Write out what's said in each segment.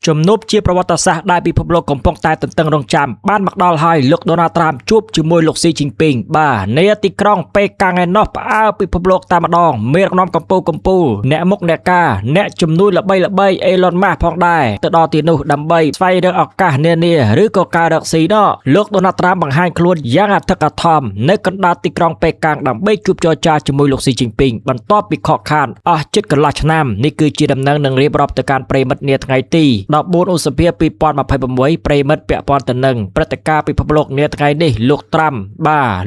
ជំនួបជាប្រវត្តិសាស្ត្រដែលពិភពលោកកំពុងតែទន្ទឹងរង់ចាំបានមកដល់ហើយលោកដូណាល់ត្រាំជួបជាមួយលោកស៊ីជីនពីងបាទនៅទីក្រុងប៉េកាំងឯណោះផ្អើលពិភពលោកតែម្ដងមេដឹកនាំកម្ពុជាអ្នកមុខអ្នកការអ្នកជំនួយល្បីអេឡុនម៉ាស់ផងដែរទៅដល់ទីនោះដើម្បីស្វែងរកឱកាសនានាឬក៏ការរកស៊ីនោះលោកដូណាល់ត្រាំបង្ហាញខ្លួនយ៉ាងអធិកអធមនៅកណ្ដាលទីក្រុងប៉េកាំងដើម្បីជួបចរចាជាមួយលោកស៊ីជីនពីងបន្ទាប់ពីខកខានអស់ជិតកន្លះឆ្នាំនេះគឺជាដំណឹងនឹងរៀបរាប់ទៅកាន់ប្រិមិត្តនាថ្ងៃទី14ឧសភា2026ប្រិមិត្តពាក់ព័ន្ធទៅនឹងព្រឹត្តិការណ៍ពិភពលោកនាថ្ងៃនេះលោកត្រាំ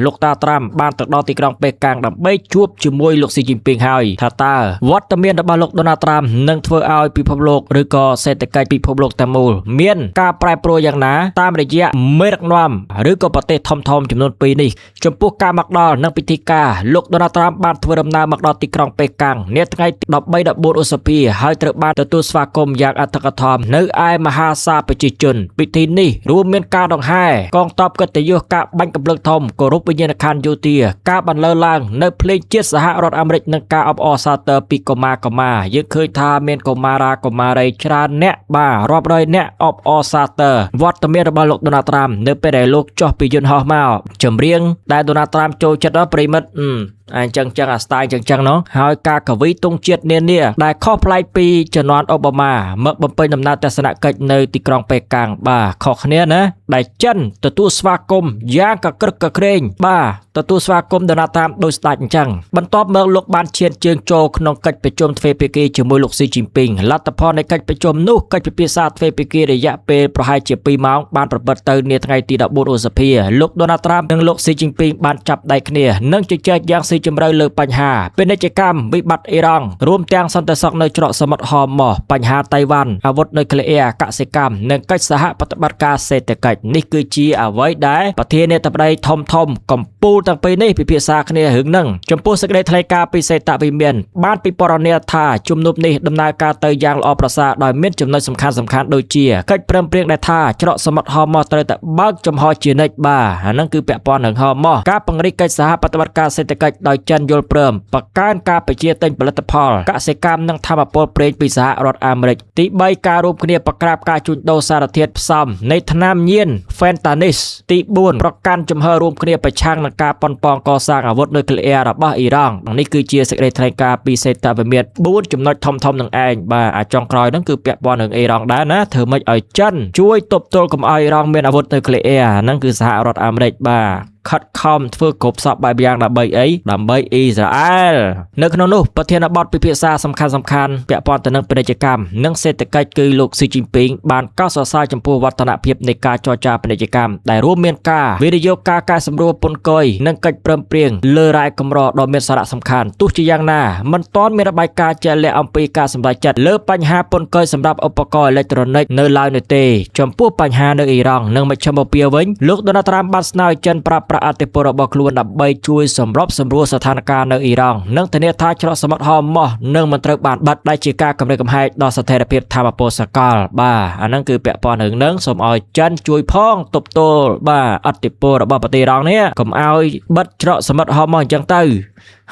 លោកតាត្រាំបានទៅដល់ទីក្រុងប៉េកាំងដើម្បីជួបជាមួយលោកស៊ីជីនពីងហើយថាតើវត្តមានរបស់លោកដូណាល់ត្រាំនឹងធ្វើឲ្យពិភពលោកឬក៏សេដ្ឋកិច្ចពិភពលោកទាំងមូលមានការប្រែប្រួលយ៉ាងណាតាមរយៈមេដឹកនាំឬក៏ប្រទេសធំចំនួន2នេះចំពោះការមកដល់និងពិធីការលោកដូណាល់ត្រាំបានធ្វើដំណើរមកដល់ទីក្រុងប៉េកាំងនាថ្ងៃទី13-14ឧសភាហើយត្រូវបានទទួលស្វាគមន៍យ៉ាងអធិកអធមនៅឯមហាសាលប្រជាជនពិធីនេះរួមមានការដង្ហែកងទ័ពកិត្តិយសការបាញ់កម្លឹកធំគោរពវិញ្ញាណក្ខន្ធយោធាការបន្លឺឡើងនៅភ្លេងជាតិសហរដ្ឋអាមេរិកនិងការអបអរសាទរពីកុមារយើងឃើញថាមានកុមារាកុមារីច្រើនអ្នករាប់រយអ្នកអបអរសាទរវត្តមានរបស់លោកដូណាល់ត្រាំនៅពេលដែលលោកចុះពីយន្តហោះមកចម្រៀងដែលដូណាល់ត្រាំចូលចិត្តដល់ប្រិមិត្តអញ្ចឹងអាស្ទាយអញ្ចឹងហើយការកវីទង់ជាតិនានាដែលខុសប្លែកពីជំនាន់អូបាម៉ាមកបំពេញដំណើរទស្សនកិច្ចនៅទីក្រុងប៉េកាំងខុសគ្នាណាដែលចិនទទួលស្វាគមន៍យ៉ាងកក្រឹកកក្រែងទទួលស្វាគមន៍ដូណាល់ត្រាំដោយស្ដេចអញ្ចឹងបន្ទាប់មកលោកបានឈានជើងចូលក្នុងកិច្ចប្រជុំទ្វេភាគីជាមួយលោកស៊ីជីនពីងលទ្ធផលនៃកិច្ចប្រជុំនោះកិច្ចពិភាក្សាទ្វេភាគីរយៈពេលប្រហែលជា2ម៉ោងបានប្រព្រឹត្តទៅនាថ្ងៃទី14ឧសភាលោកដូណាល់ត្រាំនិងលោកស៊ីជីនពីងបានចាប់ដៃគ្នានិងជជែកយ៉ាងស៊ីជម្រៅលើបញ្ហាពាណិជ្ជកម្មវិបត្តិអ៊ីរ៉ង់រួមទាំងសន្តិសុខនៅច្រកសមុទ្រហោមបញ្ហាតៃវ៉ាន់អាវុធនុយក្លេអ៊ែរកសិកម្មនិងកិច្ចសហប្រតិបត្តិការសេដ្ឋកិច្ចនេះគឺជាអ្វីដែលប្រធានាធិបតីធំកម្ពុជាទាំងពីរនេះពិភាក្សាគ្នារឿងហ្នឹងចំពោះសេចក្តីថ្លែងការណ៍ពីសេតវិមានបានពិពណ៌នាថាជំនួបនេះដំណើរការទៅយ៉ាងល្អប្រសើរដោយមានចំណុចសំខាន់ដូចជាកិច្ចព្រមព្រៀងដែលថាច្រកសមុទ្រហោមត្រូវតែបើកចំហជានិច្ចអាហ្នឹងគឺពាក់ព័ន្ធនឹងហោមការពង្រីកកិច្ចសហប្រតិបត្តិការសេដ្ឋកិច្ចដោយចិនយល់ព្រមបង្កើនការបញ្ជាទិញផលិតផលកសិកម្មនិងថាមពលប្រេងពីសហរដ្ឋអាមេរិកទី3ការរួមគ្នាបង្ក្រាបការជួញដូរសារធាតុផ្សំនៃថ្នាំញៀន Fentanyl ទី4ប្រកាន់ជំហររួមគ្នាប្រឆាំងនឹងការប៉ុនប៉ងកសាងអាវុធនុយក្លេអ៊ែររបស់អ៊ីរ៉ង់នេះគឺជាសេចក្តីថ្លែងការណ៍ពីសេតវិមាន4ចំណុចធំនឹងឯងអាចុងក្រោយហ្នឹងគឺពាក់ព័ន្ធនឹងអ៊ីរ៉ង់ដែរណាធ្វើម៉េចឲ្យចិនជួយទប់ទល់កុំឲ្យអ៊ីរ៉ង់មានអាវុធនុយក្លេអ៊ែរហ្នឹងគឺសហរដ្ឋអាមេរិកខិតខំធ្វើគ្រប់សពបែបយ៉ាងដើម្បីអីដើម្បីអ៊ីស្រាអែលនៅក្នុងនោះប្រធានបទពិភាក្សាសំខាន់ពាក់ព័ន្ធទៅនឹងពាណិជ្ជកម្មនិងសេដ្ឋកិច្ចគឺលោកស៊ីជីនពីងបានកោតសរសើរចំពោះវឌ្ឍនភាពនៃការចរចាពាណិជ្ជកម្មដែលរួមមានការវិនិយោគការកែសម្រួលពន្ធគយនិងកិច្ចព្រមព្រៀងលើរ៉ែកម្រដ៏មានសារៈសំខាន់ទោះជាយ៉ាងណាមិនទាន់មានរបាយការណ៍ជាក់លាក់អំពីការសម្រេចចិត្តលើបញ្ហាពន្ធគយសម្រាប់ឧបករណ៍អេឡិចត្រូនិកនៅឡើយនោះទេចំពោះបញ្ហានៅអ៊ីរ៉ង់និងមជ្ឈមបូព៌ាវិញលោកដូណាល់ត្រាំបានស្នើឲ្យចិនប្រាប់អធិពលរបស់ខ្លួនដើម្បីជួយសម្របសម្រួលស្ថានភាពនៅអ៊ីរ៉ង់និងធានាថាច្រកសមុទ្រហោមនឹងមិនត្រូវបានបិទដែលជាការគំរាមកំហែងដល់ស្ថិរភាពថាមពលសកលអាហ្នឹងគឺពាក់ព័ន្ធនឹងសូមឲ្យចិនជួយផងទប់ទល់អធិពលរបស់ប្រទេសអ៊ីរ៉ង់នេះកុំឲ្យបិទច្រកសមុទ្រហោមអញ្ចឹងទៅ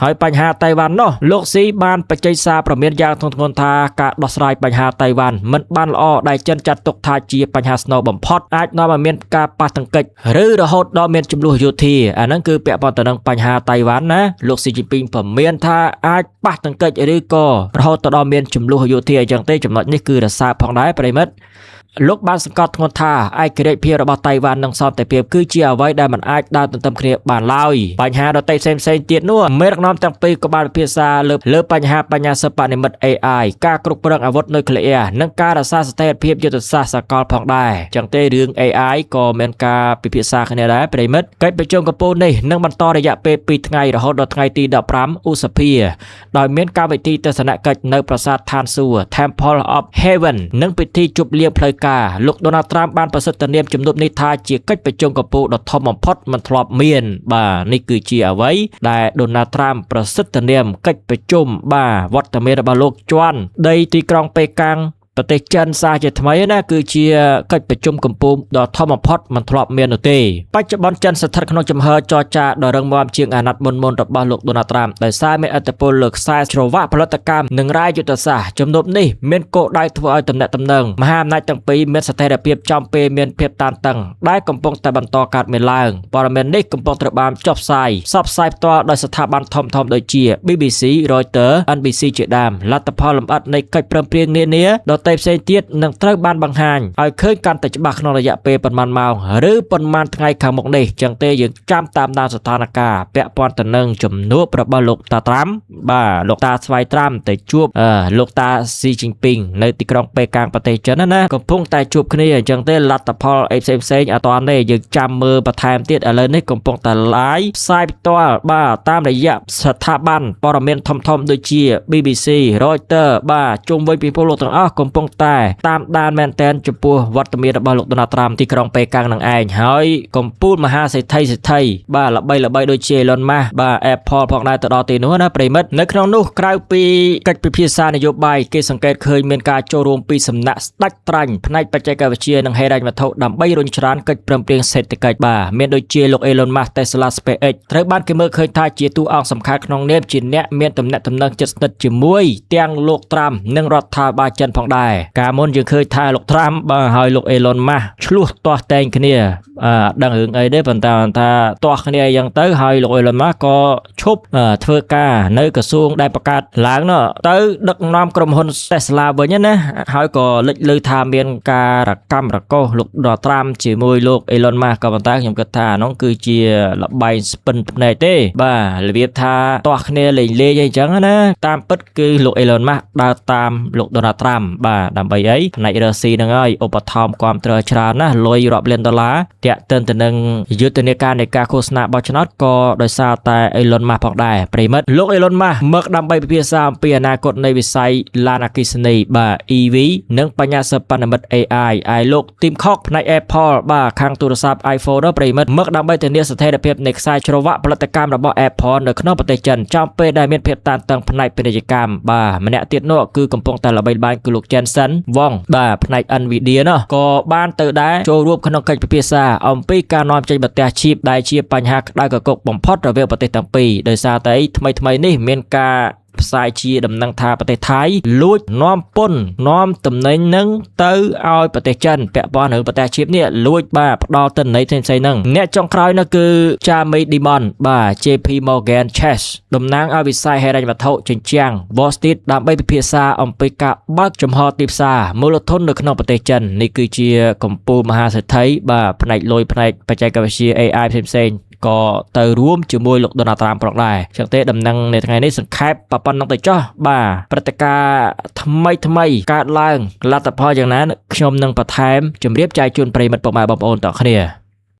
ហើយបញ្ហាតៃវ៉ាន់នោះលោកស៊ីបានបច្ចេកសារប្រមានយ៉ាងធ្ងន់ធ្ងរថាការដោះស្រាយបញ្ហាតៃវ៉ាន់មិនបានល្អដែលចិនចាត់ទុកថាជាបញ្ហាស្នូលបំផុតអាចនាំឲ្យមានការប៉ះទង្គិចឬរហូតដល់មានចំនួនយោធាអាហ្នឹងគឺពាក់ព័ន្ធទៅនឹងបញ្ហាតៃវ៉ាន់ណាលោកស៊ីជីនពីងប្រមានថាអាចប៉ះទង្គិចឬក៏រហូតដល់មានចំនួនយោធាអញ្ចឹងទេចំណុចនេះគឺរសើបផងដែរប្រិមិត្តលោកបានសង្កត់ធ្ងន់ថាឯករាជ្យភាពរបស់តៃវ៉ាន់និងសន្តិភាពគឺជាអ្វីដែលមិនអាចដើរទន្ទឹមគ្នាបានឡើយបញ្ហាដទៃផ្សេងទៀតនោះមេដឹកនាំទាំងពីរក៏បានពិភាក្សាលើបញ្ហាបញ្ញាសិប្បនិម្មិត AI ការគ្រប់គ្រងអាវុធនុយក្លេអ៊ែរនិងការរក្សាស្ថិរភាពយុទ្ធសាស្ត្រសកលផងដែរចឹងទេរឿង AI ក៏មានការពិភាក្សាគ្នាដែរប្រិមិត្តកិច្ចប្រជុំកំពូលនេះនឹងបន្តរយៈពេល2ថ្ងៃរហូតដល់ថ្ងៃទី15ឧសភាដោយមានកម្មវិធីទស្សនកិច្ចនៅប្រាសាទឋានសួគ៌ Temple of Heaven និងពិធីជប់លៀងផ្លូវការលោកដូណាល់ត្រាំបានប្រសិទ្ធនាមជំនួបនេះថាជាកិច្ចប្រជុំកំពូលដ៏ធំបំផុតមិនធ្លាប់មាននេះគឺជាអ្វីដែលដូណាល់ត្រាំប្រសិទ្ធនាមកិច្ចប្រជុំវត្តមានរបស់លោកជាន់ដីទីក្រុងប៉េកាំង ប្រទេសចិនសារជាថ្មីណាគឺជាកិច្ចប្រជុំកំពុងដ៏ធំបំផុតមិនធ្លាប់មាននោះទេបច្ចុប្បន្នចិនស្ថិតក្នុងចំហចរចាដ៏រឹងមាំជាងអាណត្តិមុនៗរបស់លោកដូណាល់ត្រាំដោយសារមានឥទ្ធិពលលើខ្សែច្រវាក់ផលិតកម្មនិងរាយយុទ្ធសាស្ត្រជំនួបនេះមានគោលដៅធ្វើឲ្យទំនាក់ទំនងមហាអំណាចទាំងពីរមានស្ថិរភាពចំពេលមានភាពតានតឹងដែលកំពុងតែបន្តកើតមានឡើងព័ត៌មាននេះកំពុងត្រូវបានចុះផ្សាយផ្សាយផ្ទាល់ដោយស្ថាប័នធំៗដូចជា BBC, Reuters, NBC ជាដើមលទ្ធផលលម្អិតនៃកិច្ចព្រមព្រៀងនានាដទៃផ្សេងទៀតនឹងត្រូវបានបង្ហាញឲ្យឃើញកាន់តែច្បាស់ក្នុងរយៈពេលប៉ុន្មានម៉ោងឬប៉ុន្មានថ្ងៃខាងមុខនេះចឹងទេយើងចាំតាមដានស្ថានភាពពាក់ព័ន្ធទៅនឹងជំនួបរបស់លោកតាត្រាំបាទលោកតាស្វាយត្រាំទៅជួបលោកតាស៊ីជីនពីងនៅទីក្រុងប៉េកាំងប្រទេសចិនណាកំពុងតែជួបគ្នាអញ្ចឹងទេលទ្ធផលអីផ្សេងអត់តាន់ទេយើងចាំមើលបន្ថែមទៀតឥឡូវនេះកំពុងតែ live ផ្សាយផ្ទាល់បាទតាមរយៈស្ថាប័នព័ត៌មានធំៗដូចជា BBC, Reuters បាទជុំវិញពិភពលោកទាំងអស់កំពុងតែតាមដានមែនទែនចំពោះវត្តមានរបស់លោកដូណាល់ត្រាំទីក្រុងប៉េកាំងនឹងឯងហើយកំពូលមហាសេដ្ឋីបាទល្បីដូចជា Elon Musk បាទ Apple ផងដែរទៅដល់ទីនោះណាប្រិមិត្តនៅក្នុងនោះក្រៅពីកិច្ចពិភាក្សានយោបាយគេសង្កេតឃើញមានការចូលរួមពីសំណាក់ស្ដេចត្រាញ់ផ្នែកបច្ចេកវិទ្យានិងហិរញ្ញវត្ថុដើម្បីរុញច្រានកិច្ចព្រមព្រៀងសេដ្ឋកិច្ចបាទមានដូចជាលោក Elon Musk Tesla SpaceX ត្រូវបានគេមើលឃើញថាជាតួអង្គសំខាន់ក្នុងនាមជាអ្នកមានទំនាក់ទំនងជិតស្និទ្ធជាមួយទាំងលោកត្រាំនិងរដ្ឋាភិបាលចិនផងដែរកាលមុនយើងឃើញថាលោកត្រាំបាទហើយលោក Elon Musk ឆ្លោះទាស់តែងគ្នាដឹងរឿងអីទេប៉ុន្តែថាទាស់គ្នាអញ្ចឹងទៅហើយលោក Elon Musk ក៏ឈប់ធ្វើការនៅក្រសួងដែលបង្កើតឡើងនោះទៅដឹកនាំក្រុមហ៊ុន Tesla វិញណាហើយក៏លេចឮថាមានការរកម្មរកោសលោកដល់ត្រាំជាមួយលោក Elon Musk ក៏ប៉ុន្តែខ្ញុំគិតថានោះគឺជាលបែងស្ពិនភ្នែកទេបាទរបៀបថាទាស់គ្នាលេងអញ្ចឹងណាតាមពិតគឺលោក Elon Musk ដើរតាមលោក Donald Trump បាទដើម្បីអីផ្នែករ៉ូស៊ីហ្នឹងហើយឧបត្ថម្ភគាំទ្រច្រើនណាស់លុយរាប់លានដុល្លារតាក់ទិនទៅនឹងយុទ្ធនាការនៃការឃោសនាបោះឆ្នោតក៏ដោយសារតែ Elon Musk ផងដែរប្រិមិត្តលោក Elon Musk មកដើម្បីពិភាក្សាអំពីអនាគតនៃវិស័យឡានអគ្គិសនីបាទ EV និងបញ្ញាសិប្បនិម្មិត AI ហើយលោក Tim Cook ផ្នែក Apple បាទខាងទូរស័ព្ទ iPhone នោះប្រិមិត្តមកដើម្បីធានាស្ថិរភាពនៃខ្សែច្រវាក់ផលិតកម្មរបស់ Apple នៅក្នុងប្រទេសចិនចំពេលដែលមានភាពតានតឹងផ្នែកពាណិជ្ជកម្មបាទម្នាក់ទៀតនោះគឺកំពុងតែល្បីល្បាញគឺលោក Jensen Huang បាទផ្នែក Nvidia នោះក៏បានទៅដែរចូលរួមក្នុងកិច្ចពិភាក្សាអំពីការនាំចេញបន្ទះឈីបដែលជាបញ្ហាក្តៅគគុកបំផុតរវាងប្រទេសទាំងពីរដោយសារតែថ្មីនេះមានការផ្សាយជាដំណឹងថាប្រទេសថៃលួចនាំពន្ធនាំទំនិញនឹងទៅឲ្យប្រទេសចិនពាក់ព័ន្ធនឹងប្រទេសជាតិនេះលួចបាទផ្ដល់ទិន្នន័យផ្សេងៗហ្នឹងអ្នកចុងក្រោយនោះគឺ Jamie Dimon បាទ JP Morgan Chase តំណាងឲ្យវិស័យហិរញ្ញវត្ថុជញ្ជាំង Wall Street ដើម្បីពិភាក្សាអំពីការបើកចំហទីផ្សារមូលធននៅក្នុងប្រទេសចិននេះគឺជាកម្ពុជាមហាសេដ្ឋីបាទផ្នែកលុយផ្នែកបច្ចេកវិទ្យា AI ផ្សេងៗក៏ទៅរួមជាមួយលោក Donald Trump ផងដែរចឹងទេដំណឹងនៅថ្ងៃនេះសង្ខេបប៉ុណ្ណឹងទៅចុះបាទព្រឹត្តិការណ៍ថ្មីកើតឡើងលទ្ធផលយ៉ាងណាខ្ញុំនឹងបន្ថែមជម្រាបចែកជូនប្រិយមិត្តពុកម៉ែបងប្អូនទាំងគ្នា